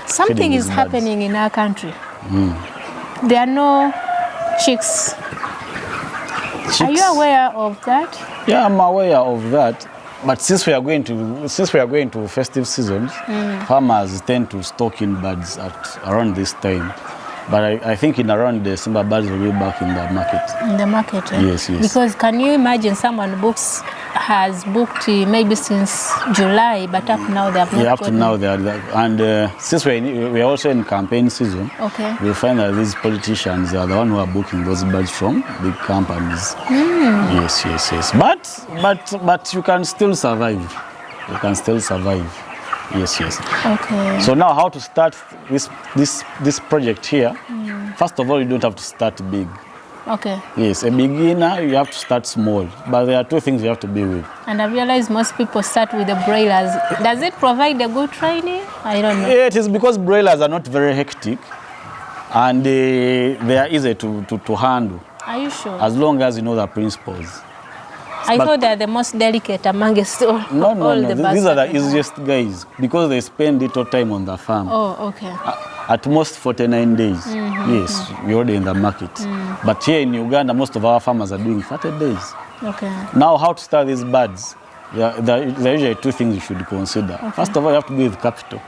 Something is happening in our country. There are no chicks. Are you aware of that? Yeah, I'm aware of that. But since we are going to festive seasons, farmers tend to stock in birds at around this time. But I think in around December, birds will be back in the market. In the market, eh? Yes. Because can you imagine someone has booked maybe since July, but up now they have not. Yeah, up to now they are there. And since we are also in campaign season, we'll find that these politicians are the ones who are booking those birds from big companies. Yes. But you can still survive. You can still survive. Yes. Okay. So now how to start this project here? First of all, you don't have to start big. Okay. Yes, a beginner, you have to start small. But there are two things you have to be with. And I realize most people start with the broilers. Does it provide a good training? I don't know. Yeah, it is because broilers are not very hectic. And they are easy to handle. Are you sure? As long as you know the principles. I thought they're the most delicate amongst all the birds. These are the easiest guys because they spend little time on the farm. Oh, okay. At most 49 days. Yes, we're already in the market. But here in Uganda, most of our farmers are doing 30 days. Okay. Now, how to start these birds? There are usually two things you should consider. Okay. First of all, you have to be with capital.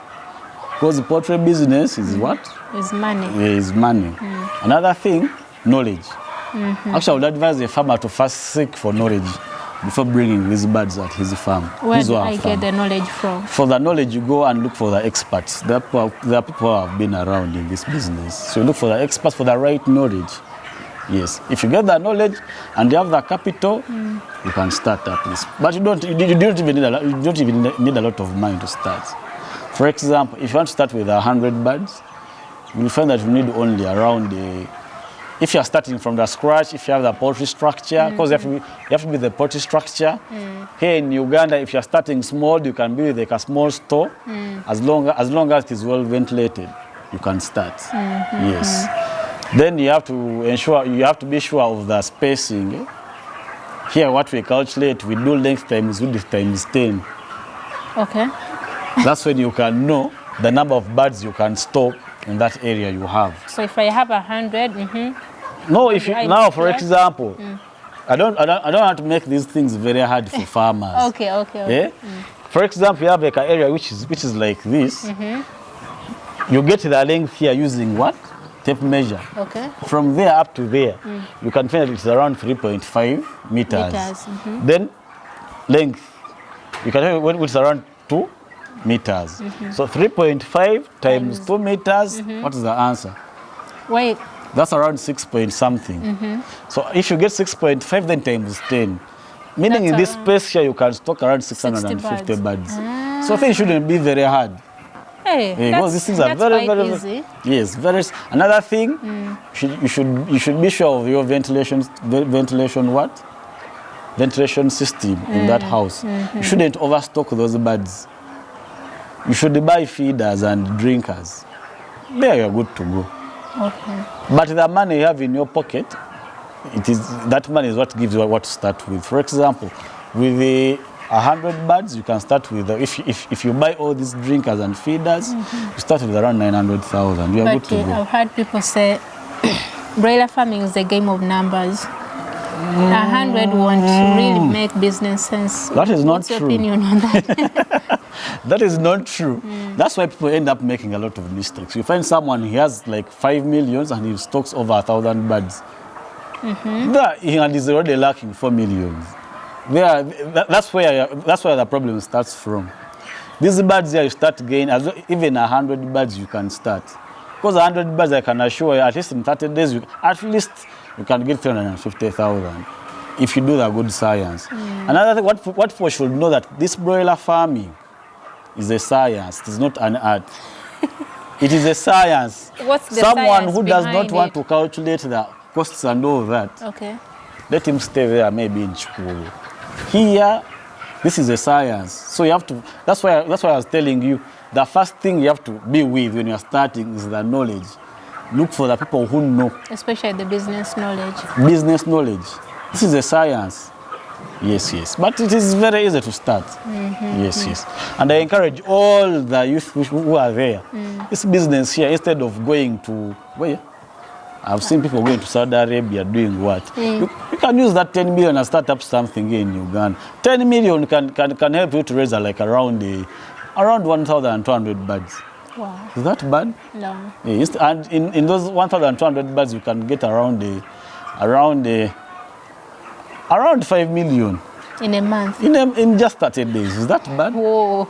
Because the poultry business is what? Is money. Is money. Another thing, knowledge. Actually, I would advise a farmer to first seek for knowledge before bringing these birds at his farm. Where do I get the knowledge from? For the knowledge, you go and look for the experts. There are people who have been around in this business. So you look for the experts for the right knowledge. Yes. If you get the knowledge and you have the capital, you can start up this. But you don't even need a lot of money to start. For example, if you want to start with 100 birds, you'll find that you need only around if you are starting from the scratch, if you have the poultry structure, because you have to be the poultry structure. Here in Uganda, if you are starting small, you can be with like a small store. As long as it is well ventilated, you can start. Yes. Then you have to be sure of the spacing. Here, what we calculate, we do length times width times 10. Okay. That's when you can know the number of birds you can stock in that area you have. So if I have 100, no, if you now, for example, I don't want to make these things very hard for farmers. Okay. Yeah? For example, you have like an area which is like this. You get the length here using what? Tape measure. Okay. From there up to there, you can find that it's around 3.5 meters. Then length, you can find when it's around 2 meters. So 3.5 times 2 meters, what is the answer? Wait. That's around 6 point something. So if you get 6.5, then times 10. Meaning in this space here, you can stock around 650 birds. So I think it shouldn't be very hard. Hey, because these things are very easy. Yes, very. Another thing, you should be sure of your ventilation system in that house. You shouldn't overstock those birds. You should buy feeders and drinkers. There you're good to go. Okay. But the money you have in your pocket, that money is what gives you what to start with. For example, with the 100 birds, you can start with, if you buy all these drinkers and feeders, you start with around 900,000. You are good to go. I've heard people say broiler farming is a game of numbers. 100 won't really make business sense. That is not What's your opinion on that? That is not true. That's why people end up making a lot of mistakes. You find someone, he has like 5 million and he stocks over 1,000 birds. And he's already lacking 4 million. That's where the problem starts from. These birds here, you start gaining, even 100 birds you can start. Because 100 birds, I can assure you, at least in 30 days, you can get 350,000 if you do the good science. Another thing, what people should know, that this broiler farming is a science. It is not an art. It is a science. What's the Someone science who does not want it? to calculate the costs and all that, let him stay there, maybe in school. Here, this is a science. So you have to, that's why I was telling you, the first thing you have to be with when you're starting is the knowledge. Look for the people who know. Especially the business knowledge. Business knowledge. This is a science. Yes, yes. But it is very easy to start. Yes, yes. And I encourage all the youth who are there. This business here, instead of going to where? I've seen people going to Saudi Arabia doing what? You can use that 10 million and start up something here in Uganda. 10 million can help you to raise like around 1,200 birds. Wow. Is that bad? No. Yes. And in those 1,200 birds, you can get around 5 million. In a month? In just 30 days. Is that bad? Whoa.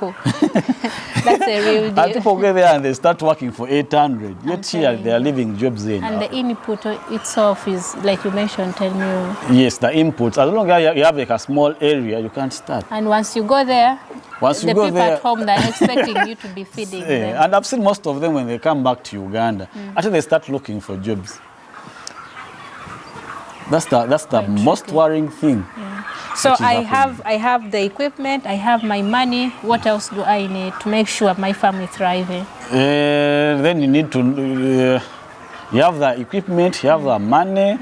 That's a real deal. And people go there and they start working for 800. Yet here they are leaving jobs in. And the input itself is, like you mentioned, 10 million. Yes, the inputs. As long as you have like a small area, you can start. And once you go there, the people at home, they're expecting you to be feeding them. And I've seen most of them when they come back to Uganda, actually they start looking for jobs. That's the most worrying thing. Yeah. So I have the equipment, I have my money. What else do I need to make sure my family is thriving? Then you need to, you have the equipment, you have the money,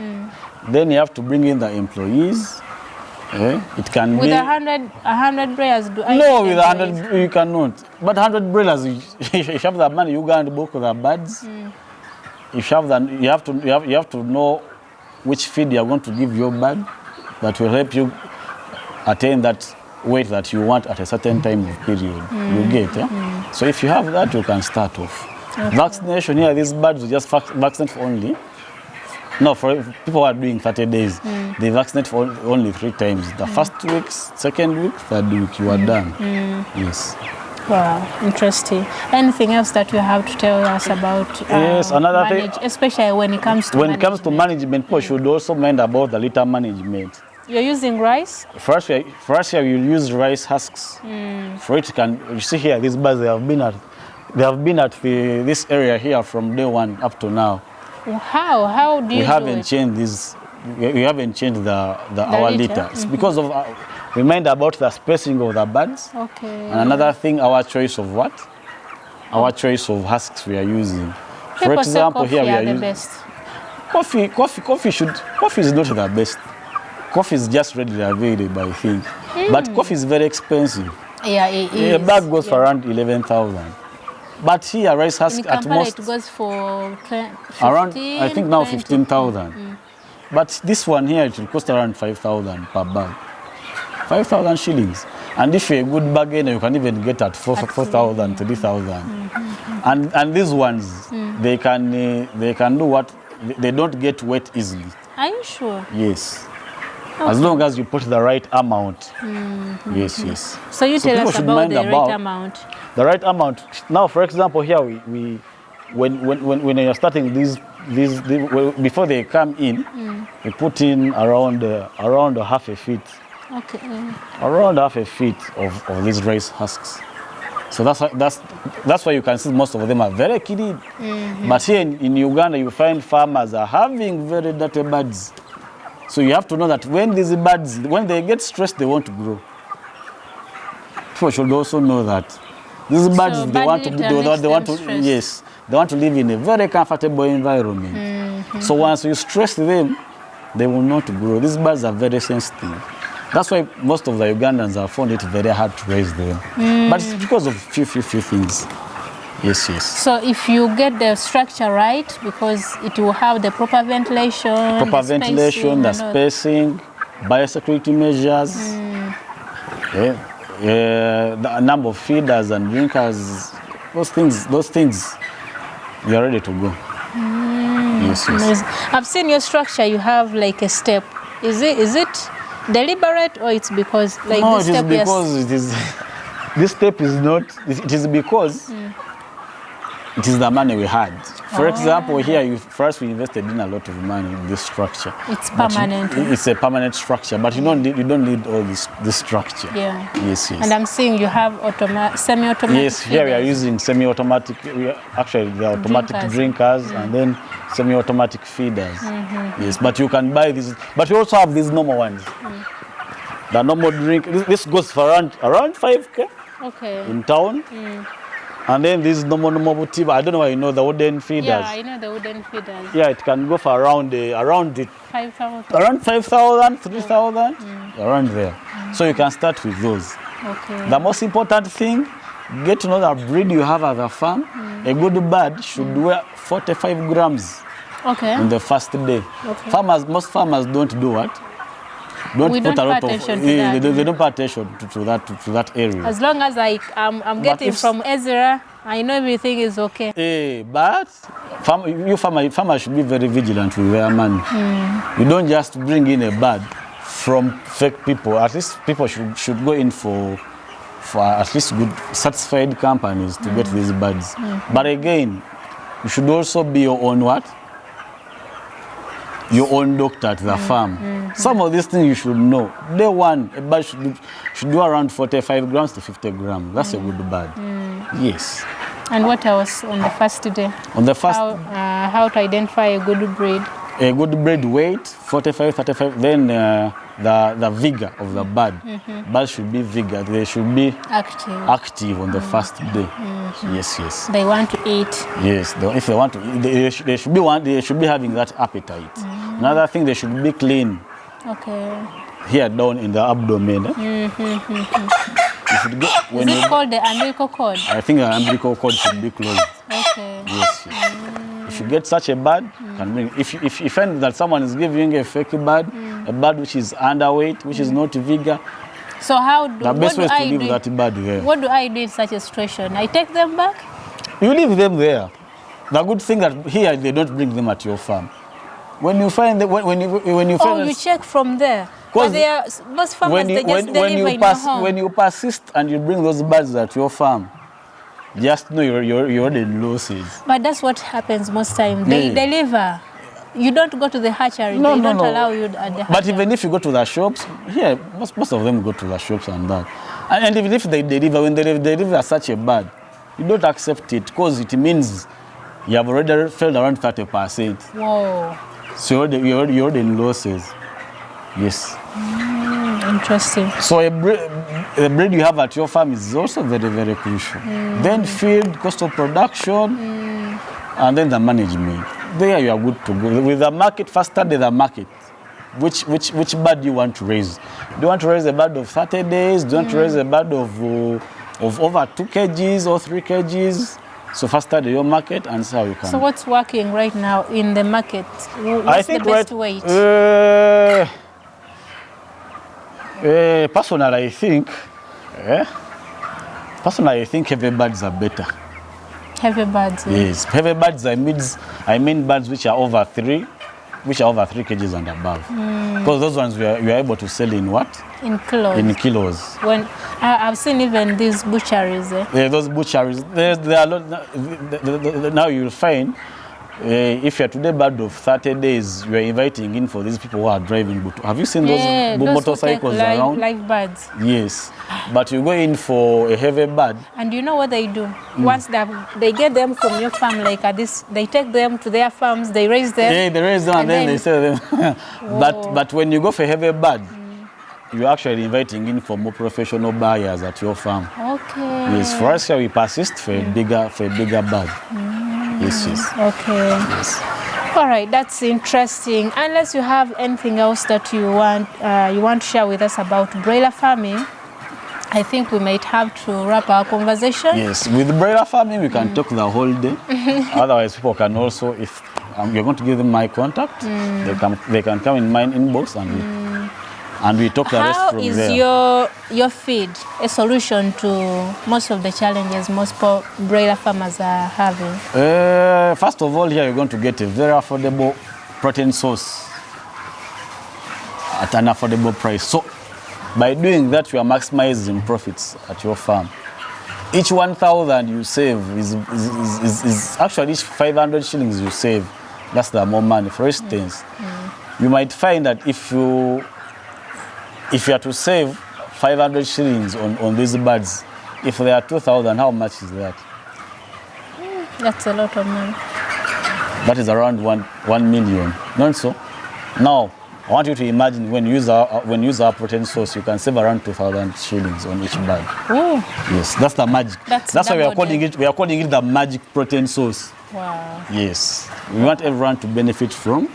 then you have to bring in the employees. It can with be 100 broilers, do I? No, with 100 you cannot. But 100 broilers, if you have the money, you can book the birds. If you have you have to know which feed you are going to give your bird that will help you attain that weight that you want at a certain time of period. You get, So if you have that, you can start off. Okay. Vaccination here, these birds will just vaccinate for only. No, for people who are doing 30 days, they vaccinate for only 3 times. The first week, second week, third week, you are done. Yes. Wow, interesting. Anything else that you have to tell us about? Yes, another thing, especially when it comes to management, people should also mind about the litter management. You're using rice? First year you use rice husks. For it you see here, these birds they have been at this area here from day one up to now. How do you? We haven't changed this. We haven't changed our litter. It's because of we mind about the spacing of the birds. Okay. And another thing, our choice of what? Our choice of husks we are using. For example, here we are using best. Coffee is not the best. Coffee is just readily available, I think. But coffee is very expensive. Yeah, it is. A bag goes for around 11,000. But here, rice husk at most it goes for 15, around, I think now 15,000. But this one here, it will cost around 5,000 per bag. 5,000 shillings. And if you're a good bargainer, you can even get at 4,000, 3,000. And these ones, they can do what? They don't get wet easily. Are you sure? Yes. Okay. As long as you put the right amount. Yes, yes. So you tell us about the right amount. The right amount. Now, for example, here when you're starting these before they come in, we put in around half a feet. Okay. Around half a feet of these rice husks. So that's why you can see most of them are very clean. But here in Uganda, you find farmers are having very dirty birds. So you have to know that when these birds, when they get stressed, they want to grow. People should also know that these birds, they want to live in a very comfortable environment. So once you stress them, they will not grow. These birds are very sensitive. That's why most of the Ugandans have found it very hard to raise them. But it's because of few things. Yes, yes. So if you get the structure right, because it will have the proper ventilation, the spacing, biosecurity measures, the number of feeders and drinkers, those things, you are ready to go. Yes, yes. I've seen your structure. You have like a step. Is it deliberate, or it's because like no, this it is step? Because it is. This step is not. It is because. It is the money we had. For example, here we invested in a lot of money in this structure. It's permanent. It's a permanent structure, but you don't need all this structure. Yeah. Yes, yes. And I'm seeing you have semi-automatic. Yes, here we are using semi-automatic. Actually, the automatic drinkers and then semi-automatic feeders. Yes, but you can buy these. But we also have these normal ones. The normal drink. This goes for around 5K. Okay. In town. And then these normal Poultry, I don't know why you know the wooden feeders. Yeah, I know the wooden feeders. Yeah, it can go for around 5,000. around 5,000, 3,000, around there. So you can start with those. Okay. The most important thing, get to know the breed you have at the farm. A good bird should weigh 45 grams Okay. on the first day. Okay. Most farmers don't do what? We don't pay attention to that. They don't pay attention to that area. As long as I'm getting from Ezra, I know everything is okay. But farmers should be very vigilant with their money. You don't just bring in a bird from fake people. At least people should go in for at least good satisfied companies to get these birds. But again, you should also be your own what? Your own doctor at the farm. Some of these things you should know. Day one, a bird should do around 45 grams to 50 grams. That's a good bird. Yes. And what else on the first day? On the first, how to identify a good breed? A good breed weight, 45, 35. Then the vigor of the bird. Birds should be vigor. They should be active on the first day. Yes. They want to eat. Yes. If they want to eat, they should be having that appetite. Another thing, they should be clean. Okay. Here down in the abdomen. Is it called the umbilical cord? I think the umbilical cord should be closed. Okay. Yes. If you get such a bird, can bring. If you find that someone is giving a fake bird, a bird which is underweight, which is not vigor, so the best way is to leave that bird there. What do I do in such a situation? I take them back? You leave them there. The good thing that here they don't bring them at your farm. When you find them, when you find you check from there. But they are, most farmers they just deliver in your home. When you persist and you bring those birds at your farm, just know you're already in losses. But that's what happens most time. They deliver. You don't go to the hatchery. They don't allow you at the hatchery. But even if you go to the shops, here most of them go to the shops and that. And even if they deliver, when they deliver such a bird, you don't accept it because it means you have already failed around 30%. Whoa. So you're already in losses. Yes. Interesting. So the breed you have at your farm is also very, very crucial. Then field, cost of production, and then the management. There you are good to go. With the market, first study the market. Which bird do you want to raise? Do you want to raise a bird of 30 days? Do you want to raise a bird of over 2 kgs or 3 kgs? So first study your market and see how you can. So what's working right now in the market? What's the best weight? Personally, I think heavy birds are better. Heavy birds? Yes, heavy birds. I mean birds which are over 3 kgs and above. Because those ones you are able to sell in what? In kilos. In kilos. When I've seen even these butcheries. Yeah, those butcheries. There are now you'll find. If you're today bird of 30 days, you're inviting in for these people who are driving. Have you seen those motorcycles around? Live birds. Yes. But you go in for a heavy bird. And you know what they do? Once they get them from your farm, like this, they take them to their farms, they raise them. Yeah, they raise them and then they sell them. but when you go for a heavy bird, you're actually inviting in for more professional buyers at your farm. Okay. Yes, for us here we persist for a bigger bird. Yes. Okay. Yes. All right, that's interesting. Unless you have anything else that you want to share with us about broiler farming, I think we might have to wrap our conversation. Yes, with broiler farming we can talk the whole day. Otherwise, people can also, if you're going to give them my contact, they can come in my inbox and we talk the rest from there. How is your feed a solution to most of the challenges most broiler farmers are having? First of all, here you're going to get a very affordable protein source at an affordable price. So by doing that, you are maximizing profits at your farm. Each 1,000 you save is actually each 500 shillings you save. That's the more money. For instance, you might find that if you are to save 500 shillings on these birds, if they are 2,000, how much is that? That's a lot of money. That is around 1 million. Not so? Now, I want you to imagine when you use our protein source, you can save around 2,000 shillings on each bag. Oh. Yes, that's the magic. That's why we are calling it. We are calling it the magic protein source. Wow. Yes, we want everyone to benefit from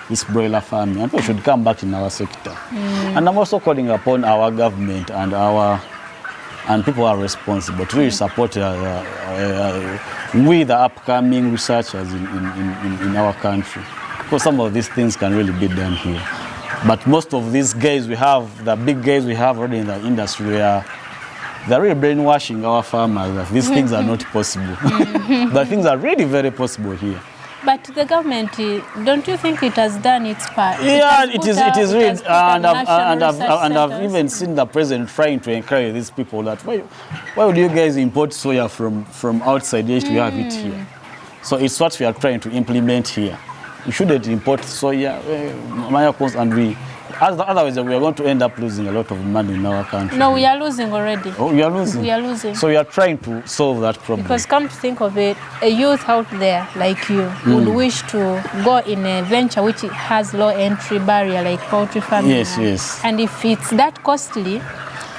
this broiler farming, and we should come back in our sector. And I'm also calling upon our government and people who are responsible to really support with the upcoming researchers in our country, because some of these things can really be done here. But most of these guys the big guys we have already in the industry, they're really brainwashing our farmers that these things are not possible. But things are really very possible here. But the government, don't you think it has done its part? Yeah, it is really, and I've even seen the president trying to encourage these people that why would you guys import soya from outside? You have it here. So it's what we are trying to implement here. We shouldn't import soya, and otherwise we are going to end up losing a lot of money in our country. No, we are losing already. Oh, we are losing? We are losing. So we are trying to solve that problem. Because come to think of it, a youth out there like you would wish to go in a venture which has low entry barrier like poultry farming. Yes, yes. And if it's that costly,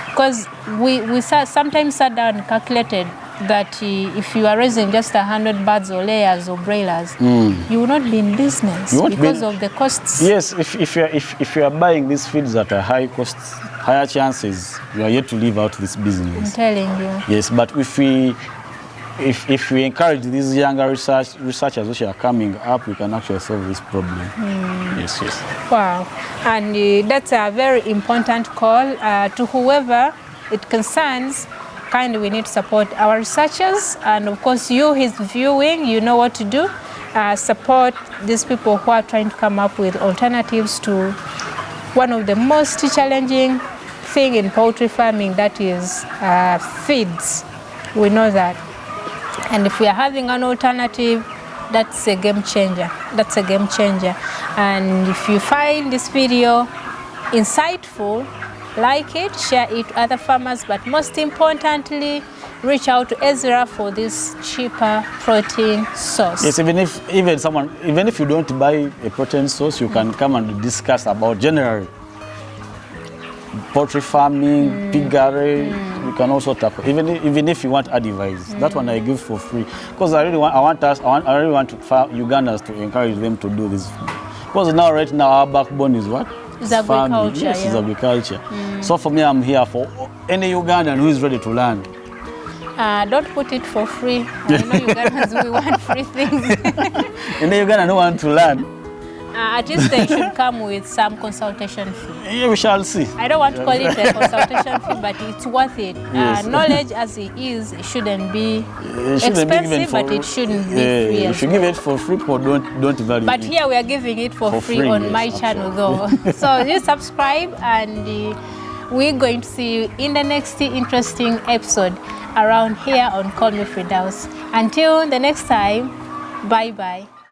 because we sometimes sat down and calculated that if you are raising just 100 birds or layers or broilers, you will not be in business because of the costs. Yes, if you are buying these feeds at a high cost, higher chances, you are yet to live out this business. I'm telling you. Yes, but if we encourage these younger researchers which are coming up, we can actually solve this problem. Yes, yes. Wow, and that's a very important call to whoever it concerns. Kindly, we need to support our researchers, and of course you who's viewing, you know what to do. Support these people who are trying to come up with alternatives to one of the most challenging thing in poultry farming, that is feeds. We know that, and if we are having an alternative, that's a game changer. That's a game changer. And if you find this video insightful, like it, share it to other farmers, but most importantly, reach out to Ezra for this cheaper protein source. Yes, even if you don't buy a protein source, you can come and discuss about general poultry farming, piggery. We can also tackle even if you want advice. That one I give for free, because I really want Ugandans to encourage them to do this, because right now our backbone is what? It's agriculture. Yes, it's agriculture. So for me, I'm here for any Ugandan who is ready to learn. Don't put it for free. I know Ugandans, we want free things. Any Ugandan who want to learn, at least they should come with some consultation fee. Yeah, we shall see. I don't want to call it a consultation fee, but it's worth it. Yes. Knowledge as it is, it shouldn't be expensive, but it shouldn't be free. You should give it for free, or don't value it. But here we are giving it for free on my channel, though. So you subscribe, and we're going to see you in the next interesting episode around here on Call Me Firdaus. Until the next time, bye-bye.